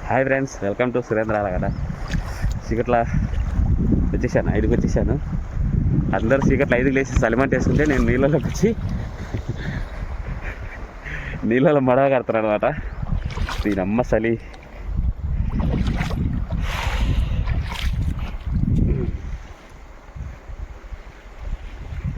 Hi friends, welcome to Surendra Alagada. చీకట్ల వచ్చేసాను, 5కి వచ్చేసాను. అందరు చీకట్ల 5కి లేచి సలిమంట వేసుకుంటే నేను నీళ్ళలోకి వచ్చి నీళ్ళలో మడవ కడతాను అనమాట. దీనమ్మ చలి.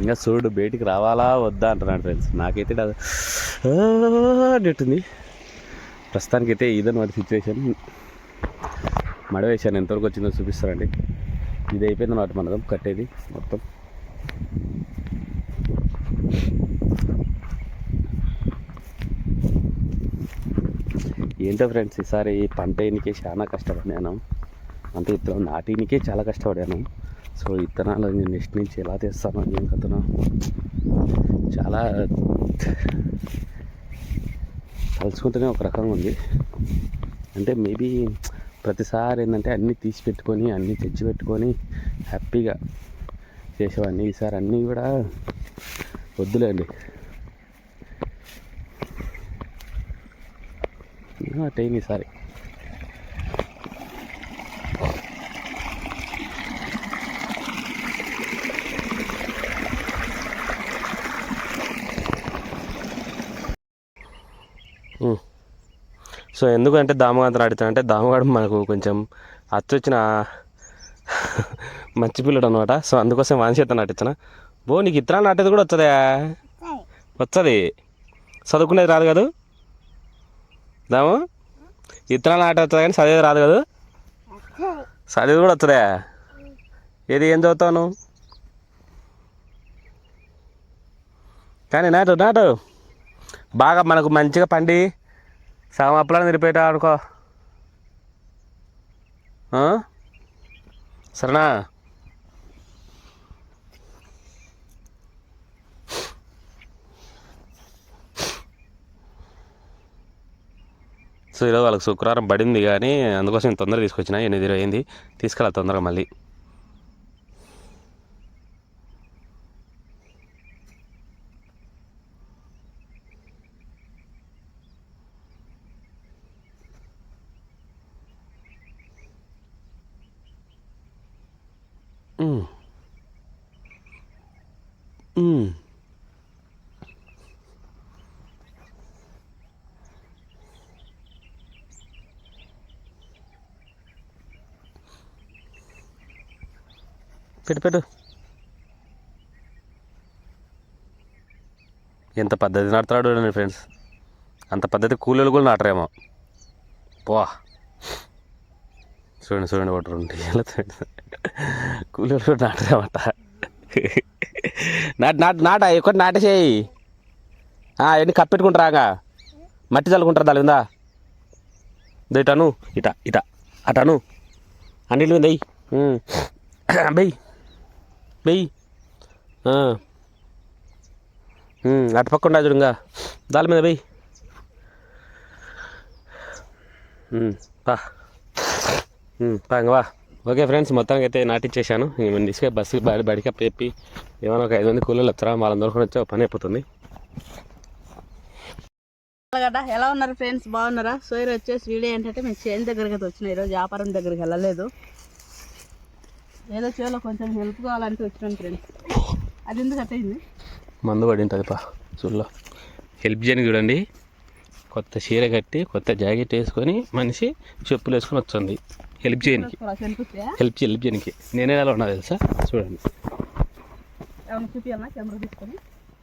ఇంకా సూర్యుడు బయటికి రావాలా వద్దా అంటున్నాడు ఫ్రెండ్స్. నాకైతే అన్నట్టుంది. ప్రస్తుతానికి అయితే ఇదన్నమాట సిచ్యువేషన్. మడవ వేసాను, ఎంతవరకు వచ్చిందో చూపిస్తారండి. ఇది అయిపోయింది అన్నమాట మనం కట్టేది మొత్తం. ఏంటో ఫ్రెండ్స్, ఈసారి పంట వేయనికే చాలా కష్టపడ్డాను. అంటే ఇత్తనం నాటినికే చాలా కష్టపడ్డాను. సో ఇత్తనాలు నెక్స్ట్ నుంచి ఎలా తెస్తాను ఏం కథను చాలా తలుచుకుంటేనే ఒక రకంగా ఉంది. అంటే మేబీ ప్రతిసారి ఏంటంటే అన్నీ తీసి పెట్టుకొని అన్నీ తెచ్చి పెట్టుకొని హ్యాపీగా చేసేవాడిని. ఈసారి అన్నీ కూడా వద్దులేండి. టైం ఈసారి సో ఎందుకంటే దామగాంతరం ఆడుతానంటే దామగాడు మనకు కొంచెం అచ్చొచ్చిన మంచి పిల్లడు అనమాట. సో అందుకోసం వానిచేత నాటించిన. నీకు ఇత్తనాలు నాటేది కూడా వస్తుందా? వస్తుంది. చదువుకునేది రాదు కదా దాము? ఇత్తనాలు నాటే వస్తుంది కానీ చదివేది రాదు కదా? చదివేది కూడా వస్తుందా? ఏది ఏం చదువుతావు? కానీ నాటు నాటు బాగా మనకు మంచిగా పండి సగం అప్పులను తిరిగిపోయేట అనుకో. సరేనా? సో ఈరోజు వాళ్ళకి శుక్రవారం పడింది కానీ అందుకోసం తొందరగా తీసుకొచ్చిన. 8:20 అయింది. తీసుకెళ్ళాలి తొందరగా మళ్ళీ. పెట్టు ఎంత పద్ధతి నాటుతాడు ఫ్రెండ్స్. అంత పద్ధతి కూలీలు కూడా నాటరేమో. చూడండి ఒకటి 2 కూలీలు కూడా నాటరేమట. నాట ఒకటి నాటేసేయి. ఎన్ని కప్పెట్టుకుంటారాగా మట్టి చల్లుకుంటారు దాని ఉందా? ఇటను ఇట అటను అన్నిటి మీద బెయ్యి అటు పక్క ఉండా చూడుగా దాని మీద బెయ్యి. వా. ఓకే ఫ్రెండ్స్, మొత్తానికి అయితే నాటిచ్చేసాను. తీసుకొని బస్సుకి బడికి చెప్పి ఏమైనా ఒక 5 మంది కూలీలు వచ్చారా, వాళ్ళందరూ కూడా వచ్చి పని అయిపోతుంది. ఎలా ఉన్నారు ఫ్రెండ్స్, బాగున్నారా? సో ఈరోజు వచ్చేసి వీడియో ఏంటంటే మేము చేను దగ్గరికి అయితే వచ్చినాం. ఈరోజు వ్యాపారం దగ్గరికి వెళ్ళలేదు. ఏదో చేలో కొంచెం హెల్ప్ కావాలంటే వచ్చినాం ఫ్రెండ్స్. అది ఎందుకు అట్టయింది? మందు పడి ఉంటుంది చూడలో. హెల్ప్ చేయడానికి చూడండి, కొత్త చీర కట్టి కొత్త జాకెట్ వేసుకొని మనిషి చెప్పులు వేసుకొని వచ్చింది హెల్ప్ చేయడానికి. హెల్ప్ చేయడానికి నేనే ఎలా ఉన్నా తెలుసా? చూడండి.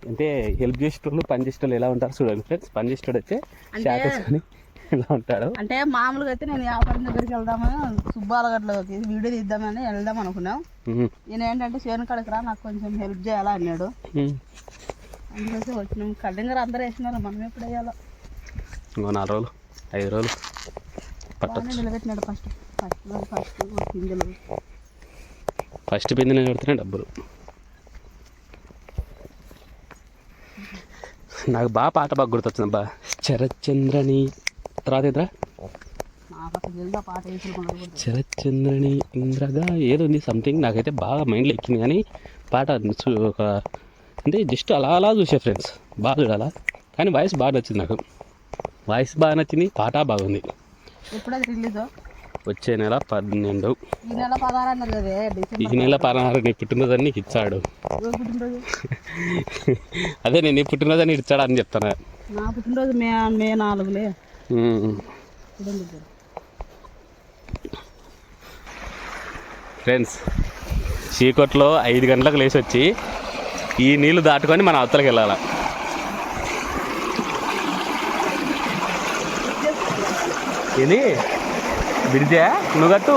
అంటే హెల్ప్ చేసేటోళ్ళు పని చేసేటోళ్ళు ఎలా ఉంటారు చూడండి ఫ్రెండ్స్. పని చేసేటోడు అయితే షాక్ వేసుకొని ఎలా ఉంటాడు. అంటే మామూలుగా అయితే నేను వ్యాపారం దగ్గరికి వెళ్దామని సుబ్బాలగడ్డలోకి వీడియో తీద్దామని వెళ్దాం అనుకున్నాం. నేను ఏంటంటే చేను కాడికి రా, నాకు కొంచెం హెల్ప్ చేయాలా అన్నాడు. అందుకోసం వచ్చినాం. కళ్ళంగారు అందరూ వేసినారు, మనం ఎప్పుడు వేయాలో. ఇంకో 4 రోజులు 5 రోజులు పట్టచ్చు. నిలబెట్టినాడు ఫస్ట్ పిండిన కడితేనే డబ్బులు. నాకు పాట బాగా గుర్తొచ్చింది అబ్బా. శరత్చంద్రని తర్వాత ఇద్దరా శరత్చంద్రని ఇంద్రగా ఏదో ఉంది సంథింగ్. నాకైతే బాగా మైండ్లో ఎక్కింది కానీ పాట ఒక అంటే జస్ట్ అలా చూసే ఫ్రెండ్స్. బాగా చూడాలా కానీ వాయిస్ బాగా నచ్చింది నాకు. వాయిస్ బాగా నచ్చింది, పాట బాగుంది. ఎప్పుడు అది రిలీజ్? వచ్చే నెల 12. ఈ నెల 16 అన్నారు కదా, ఈ డిసెంబర్. నెల 16 నీ పుట్టినరోజు నీకు ఇచ్చాడు. రోజు పుట్టినరోజు అదే నేను నీ పుట్టినరోజు అని ఇచ్చాడు అని చెప్తాను. నా పుట్టినరోజు మే 4లే. ఫ్రెండ్స్, చీకట్లో 5 గంటలకు లేచి వచ్చి ఈ నీళ్లు దాటుకొని మన అవతలకి వెళ్ళాలి. ఇది బిడిజా నువ్వు కట్టు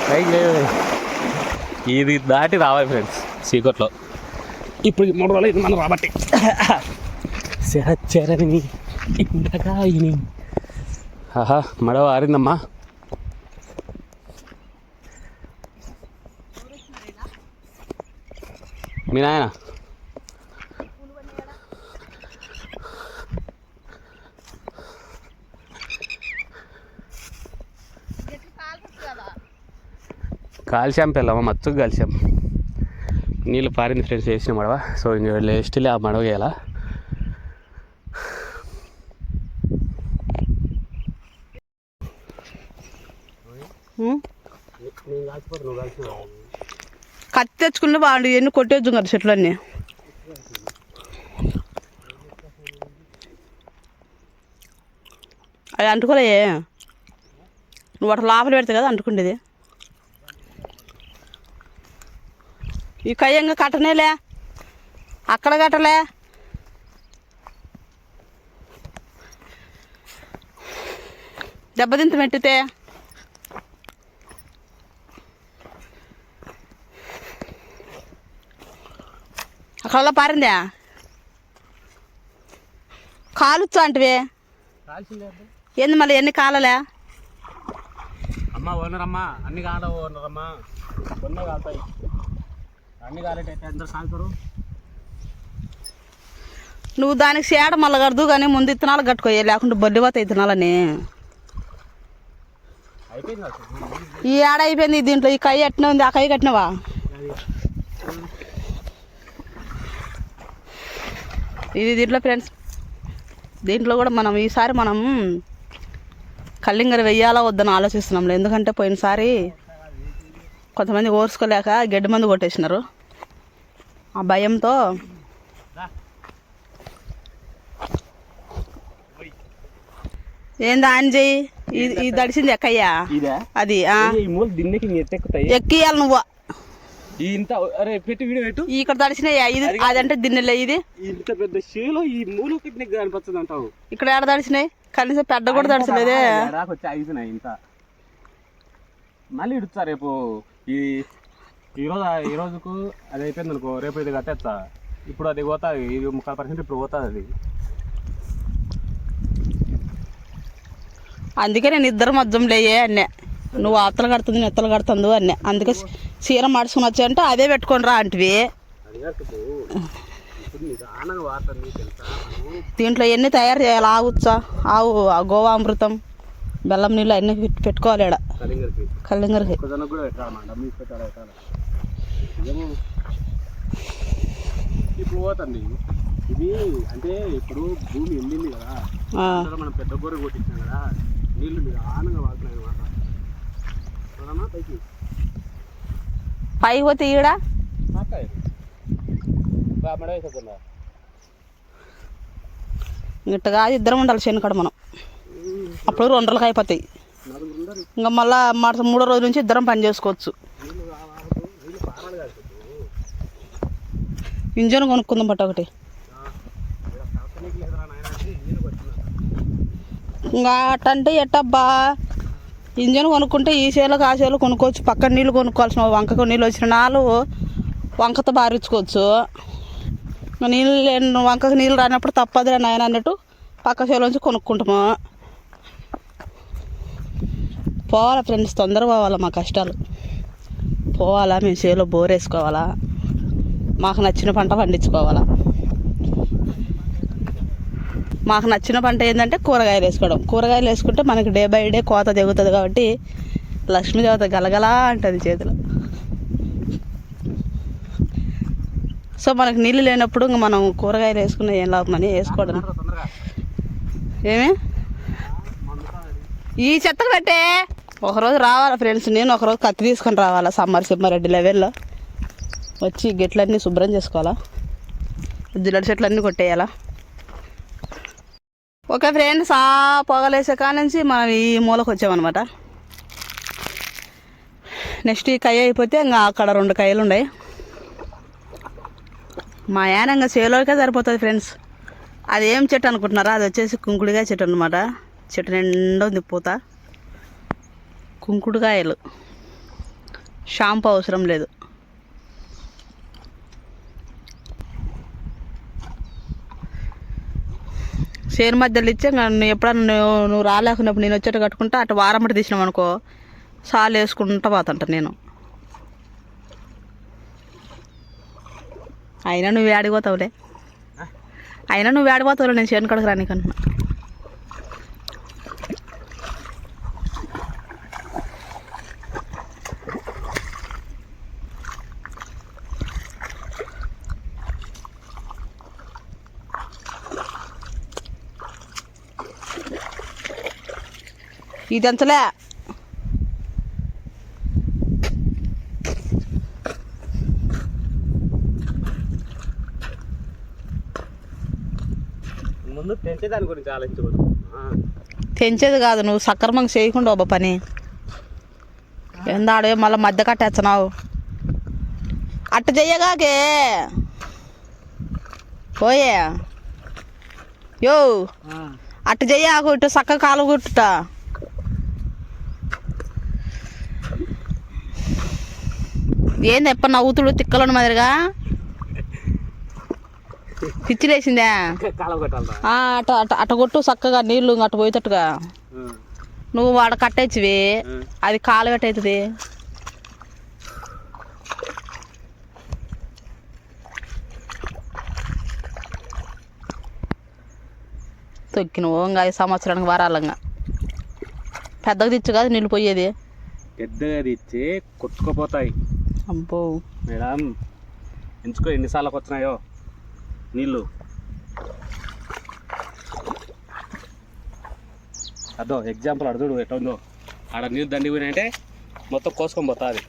పైకి లేదు. ఇది దాటి రావాలి ఫ్రెండ్స్ చీకట్లో. ఇప్పుడు 3 రోజులు ఇది మనం రాబట్టి చెరని ఇంతగా ఆహా మడవ ఆరిందమ్మా. మీ నాయన కాల్చాం పిల్లమ్మ, మచ్చుకు కాల్చాం. నీళ్ళు పారింది ఫ్రెండ్స్, వేసిన మడవ. సో ఇంక లేస్ట్లే ఆ మడవ వేయాలా. కత్తి తెచ్చుకుంటే వాళ్ళు ఎన్ని కొట్టేచ్చు కదా చెట్లు అన్నీ. అవి అంటుకోలే, నువ్వు అట్లా లోపల పెడతావు కదా అంటుకుండేది. ఈ కయ్యంగా కట్టనేలే, అక్కడ కట్టలే. దెబ్బతింత మెట్టితే అక్కడ పారిందా కాలుచ్చా అంటివే ఏంది మళ్ళీ ఎన్ని కాలలే? అమ్మ ఓనరమ్మా, అన్ని కాల ఓనరమ్మా, కొన్ని కాలుతాయి. అన్ని కాలేటైతే అందరూ కాలుతారు. నువ్వు దానికి సేడ మళ్ళీ కడదు కానీ ముందు ఇత్తనాలు కట్టుకోయే, లేకుంటే బొల్లిపోతాయి ఇత్తనాలని. ఈ ఏడ అయిపోయింది దీంట్లో. ఈ కయ్య ఎట్నే ఉంది, ఆ కయ్య కట్టినవా? ఇది దీంట్లో ఫ్రెండ్స్, దీంట్లో కూడా మనం ఈసారి మనం కల్లింగర వెయ్యాలా వద్దని ఆలోచిస్తున్నాంలే. ఎందుకంటే పోయినసారి కొంతమంది ఓర్చుకోలేక గడ్డి మందు కొట్టేసినారు. ఆ భయంతో ఏందా ఆన్ చెయ్యి. ఇది దడిసింది ఎక్కయ్యా అది ఎక్కియాలి నువ్వు. ఇంత అరే పెట్టి వీడియో పెట్టు. ఇక్కడ దడిచినాయా? ఇది అదంటే దిన్నెలే. ఇది ఇంత పెద్ద షేలో ఈ మూల పిక్నిక్ అనిపిస్తుంది అంటావు. ఇక్కడ ఏడ దడిచినాయి? కనీసం పెద్ద కూడా దడిచలేదే. వచ్చి అయిపోయినాయి ఇంత. మళ్ళీ ఇడుస్తా రేపు. ఈ రోజుకు అది అయిపోయింది అనుకో, రేపు ఇది కట్టేస్తా. ఇప్పుడు అది పోతుంది, ఇది 30% ఇప్పుడు పోతుంది అది. అందుకే నేను ఇద్దరు మధ్యం లేయే అన్నే. నువ్వు అవతలు కడుతుంది, నెత్తలు కడుతుంది అన్నే. అందుకే చీర మార్చుకుని వచ్చాయంటే అదే పెట్టుకొని రా అంటివి. దీంట్లో ఎన్ని తయారు చేయాలి? ఆవుచ్చా, ఆవు గోవామృతం, బెల్లం నీళ్ళు అన్నీ పెట్టుకోవాలి ఈడ కల్లింగరికి. ఇప్పుడు పోతుంది ఇది. అంటే ఇప్పుడు భూమి ఎండింది కదా, మనం పెద్ద గొర్రె కొట్టించాం కదా, నీళ్ళు మీద ఆనంగా వాడుతున్నాయి అనమాట. పైకి పోతే ఈడ ఇట్టగా ఇద్దరం ఉండాలి శనికాడ మనం. అప్పుడు 2 రోజులకి అయిపోతాయి. ఇంకా మళ్ళా 3వ రోజు నుంచి ఇద్దరం పని చేసుకోవచ్చు. ఇంజన్ కొనుక్కుందాం బట్ట ఒకటి. ఇంకా అట్టంటే ఎట్టబ్బా, ఇంజన్ కొనుక్కుంటే ఈ చేలకు ఆ చేలు కొనుక్కోవచ్చు. పక్కన నీళ్ళు కొనుక్కోవాల్సిన వంకకు నీళ్ళు వచ్చిన నాలు వంకతో బారించుకోవచ్చు. నీళ్ళు వంకకు నీళ్ళు రానప్పుడు తప్పదులే నాయన అన్నట్టు పక్క చేలోంచి కొనుక్కుంటాము. పోవాలా ఫ్రెండ్స్, తొందరగా పోవాలా. మా కష్టాలు పోవాలా, మేము చేలో బోర్ వేసుకోవాలా, మాకు నచ్చిన పంట పండించుకోవాలా. మాకు నచ్చిన పంట ఏంటంటే కూరగాయలు వేసుకోవడం. కూరగాయలు వేసుకుంటే మనకి డే బై డే కోత తెగుతుంది కాబట్టి లక్ష్మీదేవత గలగలా అంటుంది చేతిలో. సో మనకు నీళ్ళు లేనప్పుడు ఇంక మనం కూరగాయలు వేసుకున్న ఏం లాభం అని వేసుకోవడం. ఏమి ఈ చెత్త పెట్టే ఒకరోజు రావాలా ఫ్రెండ్స్, నేను ఒకరోజు కత్తి తీసుకొని రావాలా సమ్మారెడ్డి లెవెల్లో వచ్చి గెట్లన్నీ శుభ్రం చేసుకోవాలా, జిల్లడి చెట్లన్నీ కొట్టేయాలా. ఓకే ఫ్రెండ్స్, ఆ పొగలేసే కాడ నుంచి మనం ఈ మూలకు వచ్చామన్నమాట. నెక్స్ట్ ఈ కాయ అయిపోతే ఇంకా అక్కడ 2 కాయలు ఉన్నాయి. మా యాన ఇంకా చేలోకే సరిపోతుంది ఫ్రెండ్స్. అది ఏం చెట్టు అనుకుంటున్నారా, అది వచ్చేసి కుంకుడుకాయ చెట్టు అనమాట. చెట్టు నిండా ఉంది పూత, కుంకుడుకాయలు. షాంపూ అవసరం లేదు. చేను మధ్యలో ఇచ్చే ఎప్పుడన్నా నువ్వు రాలేకున్నప్పుడు నేను వచ్చేట కట్టుకుంటా, అటు వారమ్మటి తీసినాం అనుకో సాలు వేసుకుంటా పోతుంటా నేను. అయినా నువ్వు ఆడిపోతావులే, నేను చేను కడకు రానికంటున్నా. ఇదంతలే ముందు తెంచేదాని గురించి ఆలోచించకూడదు. తెంచేది కాదు, నువ్వు సక్రమంగా చేయకుండా ఒక పని ఎందాడే మళ్ళీ మధ్య కట్టేస్తున్నావు. అట్ట చెయ్యగాకే పోయే యో, అట్ట చెయ్యాకు, ఇటు చక్క కాలు కుట్టుట. ఏంది ఎప్ప నవ్వుతుడు తిక్కలను మాదిరిగా పిచ్చిలేసిందే. అట అట అట కొట్టు చక్కగా నీళ్ళు అట్ట పోయేటట్టుగా. నువ్వు వాడ కట్టేచ్చివి, అది కాలు పెట్టవుతుంది. తొక్కినవు ఇంకా 5 సంవత్సరానికి వారాలంగా. పెద్దగా తెచ్చు కాదు నీళ్ళు పోయేది, పెద్దగా తెచ్చి కొట్టుకుపోతాయి. అబ్బో మేడం, ఎంచుకో ఎన్నిసార్లకు వచ్చినాయో నీళ్ళు. అదో ఎగ్జాంపుల్ అడుగుడు ఎట్లా ఉందో. ఆడ నీళ్ళు దండి పోయినాయంటే మొత్తం కోసుకొని పోతుంది.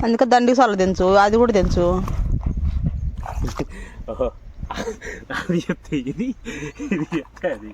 అందుకే దండికి సార్లు తెంచు, అది కూడా తెంచు. ఓహో, అది చెప్తే ఇది చెప్తే అది.